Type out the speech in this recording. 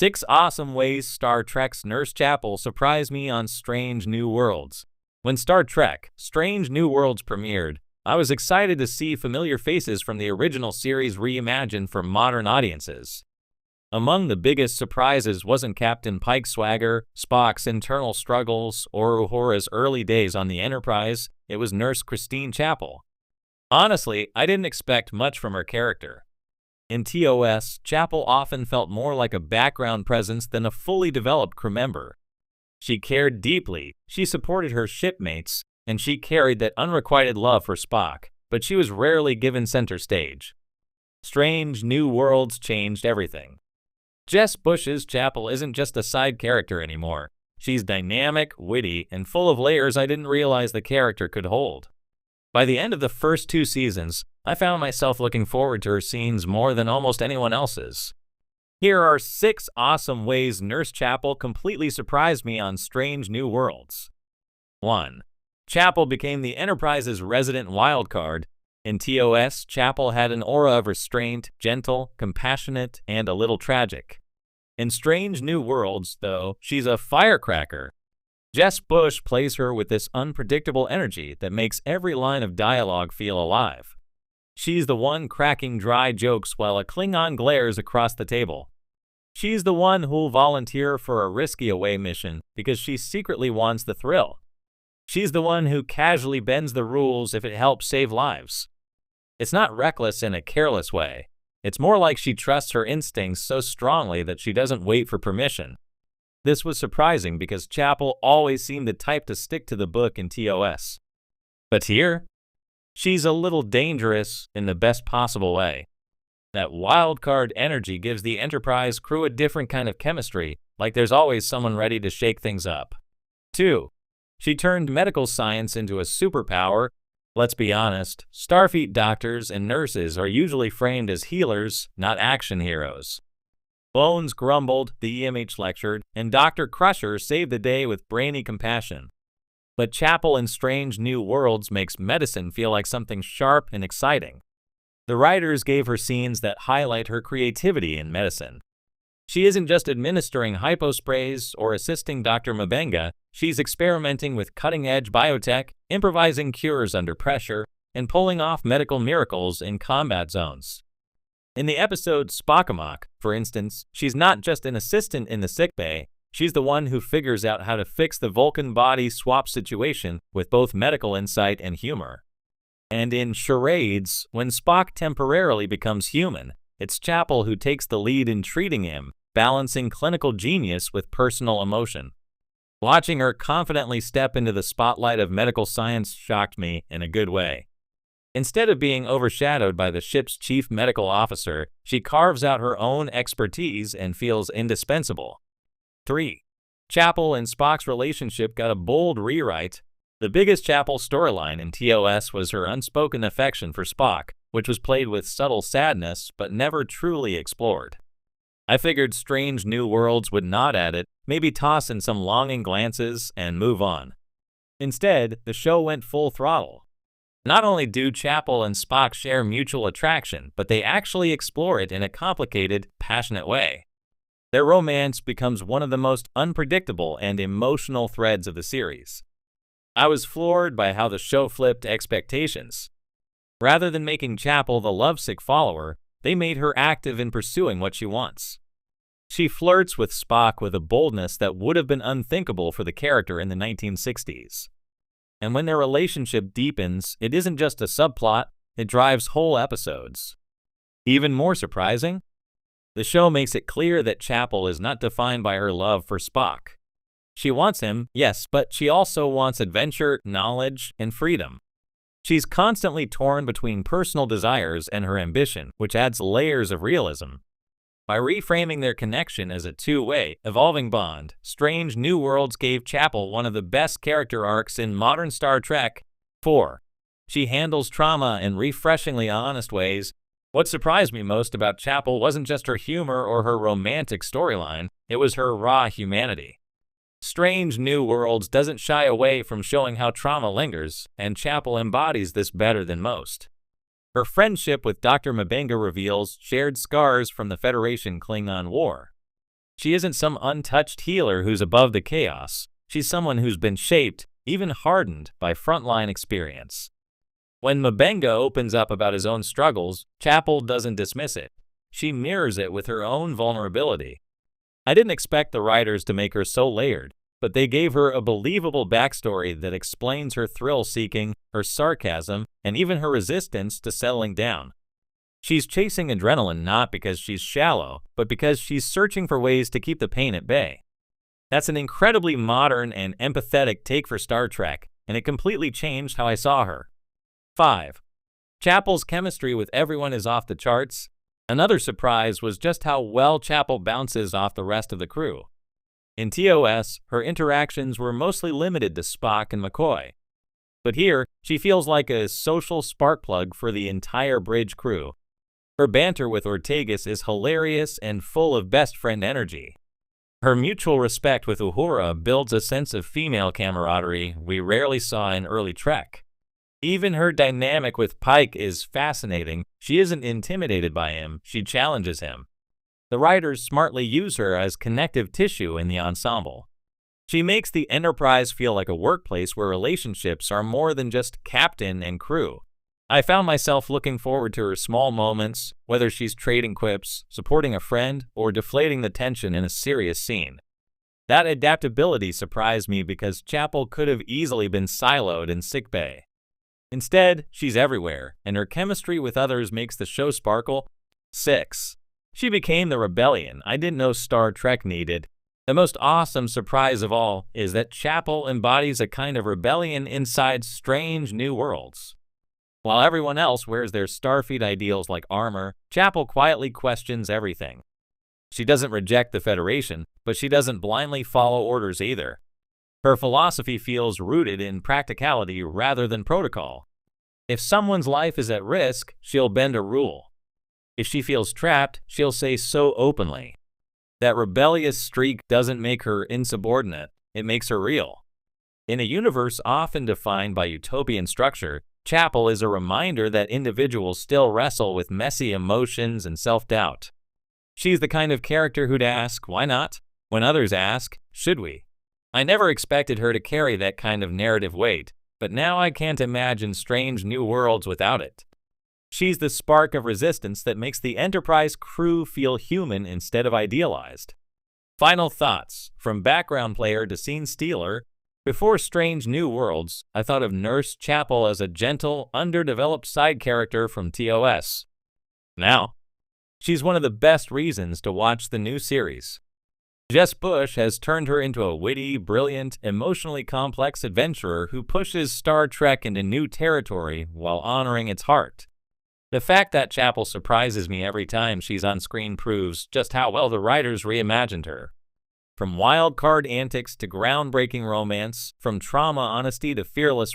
6 awesome ways Star Trek's Nurse Chapel surprised me on Strange New Worlds. When Star Trek: Strange New Worlds premiered, I was excited to see familiar faces from the original series reimagined for modern audiences. Among the biggest surprises wasn't Captain Pike's swagger, Spock's internal struggles, or Uhura's early days on the Enterprise, it was Nurse Christine Chapel. Honestly, I didn't expect much from her character. In TOS, Chapel often felt more like a background presence than a fully developed crew member. She cared deeply, she supported her shipmates, and she carried that unrequited love for Spock, but she was rarely given center stage. Strange New Worlds changed everything. Jess Bush's Chapel isn't just a side character anymore. She's dynamic, witty, and full of layers I didn't realize the character could hold. By the end of the first 2 seasons, I found myself looking forward to her scenes more than almost anyone else's. Here are 6 awesome ways Nurse Chapel completely surprised me on Strange New Worlds. 1. Chapel became the Enterprise's resident wildcard. In TOS, Chapel had an aura of restraint, gentle, compassionate, and a little tragic. In Strange New Worlds, though, she's a firecracker. Jess Bush plays her with this unpredictable energy that makes every line of dialogue feel alive. She's the one cracking dry jokes while a Klingon glares across the table. She's the one who'll volunteer for a risky away mission because she secretly wants the thrill. She's the one who casually bends the rules if it helps save lives. It's not reckless in a careless way. It's more like she trusts her instincts so strongly that she doesn't wait for permission. This was surprising because Chapel always seemed the type to stick to the book in TOS. But here, she's a little dangerous in the best possible way. That wildcard energy gives the Enterprise crew a different kind of chemistry, like there's always someone ready to shake things up. 2. She turned medical science into a superpower. Let's be honest, Starfleet doctors and nurses are usually framed as healers, not action heroes. Bones grumbled, the EMH lectured, and Dr. Crusher saved the day with brainy compassion. But Chapel in Strange New Worlds makes medicine feel like something sharp and exciting. The writers gave her scenes that highlight her creativity in medicine. She isn't just administering hyposprays or assisting Dr. Mabenga, she's experimenting with cutting-edge biotech, improvising cures under pressure, and pulling off medical miracles in combat zones. In the episode Spockamok, for instance, she's not just an assistant in the sickbay, she's the one who figures out how to fix the Vulcan body swap situation with both medical insight and humor. And in Charades, when Spock temporarily becomes human, it's Chapel who takes the lead in treating him, balancing clinical genius with personal emotion. Watching her confidently step into the spotlight of medical science shocked me in a good way. Instead of being overshadowed by the ship's chief medical officer, she carves out her own expertise and feels indispensable. 3. Chapel and Spock's relationship got a bold rewrite. The biggest Chapel storyline in TOS was her unspoken affection for Spock, which was played with subtle sadness but never truly explored. I figured Strange New Worlds would nod at it, maybe toss in some longing glances, and move on. Instead, the show went full throttle. Not only do Chapel and Spock share mutual attraction, but they actually explore it in a complicated, passionate way. Their romance becomes one of the most unpredictable and emotional threads of the series. I was floored by how the show flipped expectations. Rather than making Chapel the lovesick follower, they made her active in pursuing what she wants. She flirts with Spock with a boldness that would have been unthinkable for the character in the 1960s. And when their relationship deepens, it isn't just a subplot, it drives whole episodes. Even more surprising, the show makes it clear that Chapel is not defined by her love for Spock. She wants him, yes, but she also wants adventure, knowledge, and freedom. She's constantly torn between personal desires and her ambition, which adds layers of realism. By reframing their connection as a two-way, evolving bond, Strange New Worlds gave Chapel one of the best character arcs in modern Star Trek. 4. She handles trauma in refreshingly honest ways. What surprised me most about Chapel wasn't just her humor or her romantic storyline, it was her raw humanity. Strange New Worlds doesn't shy away from showing how trauma lingers, and Chapel embodies this better than most. Her friendship with Dr. Mabenga reveals shared scars from the Federation-Klingon War. She isn't some untouched healer who's above the chaos. She's someone who's been shaped, even hardened, by frontline experience. When Mabenga opens up about his own struggles, Chapel doesn't dismiss it. She mirrors it with her own vulnerability. I didn't expect the writers to make her so layered, but they gave her a believable backstory that explains her thrill-seeking, her sarcasm, and even her resistance to settling down. She's chasing adrenaline not because she's shallow, but because she's searching for ways to keep the pain at bay. That's an incredibly modern and empathetic take for Star Trek, and it completely changed how I saw her. 5. Chapel's chemistry with everyone is off the charts. Another surprise was just how well Chapel bounces off the rest of the crew. In TOS, her interactions were mostly limited to Spock and McCoy. But here, she feels like a social spark plug for the entire bridge crew. Her banter with Ortegas is hilarious and full of best friend energy. Her mutual respect with Uhura builds a sense of female camaraderie we rarely saw in early Trek. Even her dynamic with Pike is fascinating. She isn't intimidated by him, she challenges him. The writers smartly use her as connective tissue in the ensemble. She makes the Enterprise feel like a workplace where relationships are more than just captain and crew. I found myself looking forward to her small moments, whether she's trading quips, supporting a friend, or deflating the tension in a serious scene. That adaptability surprised me because Chapel could have easily been siloed in sickbay. Instead, she's everywhere, and her chemistry with others makes the show sparkle. 6. She became the rebellion I didn't know Star Trek needed. The most awesome surprise of all is that Chapel embodies a kind of rebellion inside Strange New Worlds. While everyone else wears their Starfleet ideals like armor, Chapel quietly questions everything. She doesn't reject the Federation, but she doesn't blindly follow orders either. Her philosophy feels rooted in practicality rather than protocol. If someone's life is at risk, she'll bend a rule. If she feels trapped, she'll say so openly. That rebellious streak doesn't make her insubordinate, it makes her real. In a universe often defined by utopian structure, Chapel is a reminder that individuals still wrestle with messy emotions and self-doubt. She's the kind of character who'd ask, why not? When others ask, should we? I never expected her to carry that kind of narrative weight, but now I can't imagine Strange New Worlds without it. She's the spark of resistance that makes the Enterprise crew feel human instead of idealized. Final thoughts, from background player to scene stealer. Before Strange New Worlds, I thought of Nurse Chapel as a gentle, underdeveloped side character from TOS. Now, she's one of the best reasons to watch the new series. Jess Bush has turned her into a witty, brilliant, emotionally complex adventurer who pushes Star Trek into new territory while honoring its heart. The fact that Chapel surprises me every time she's on screen proves just how well the writers reimagined her. From wild card antics to groundbreaking romance, from trauma honesty to fearless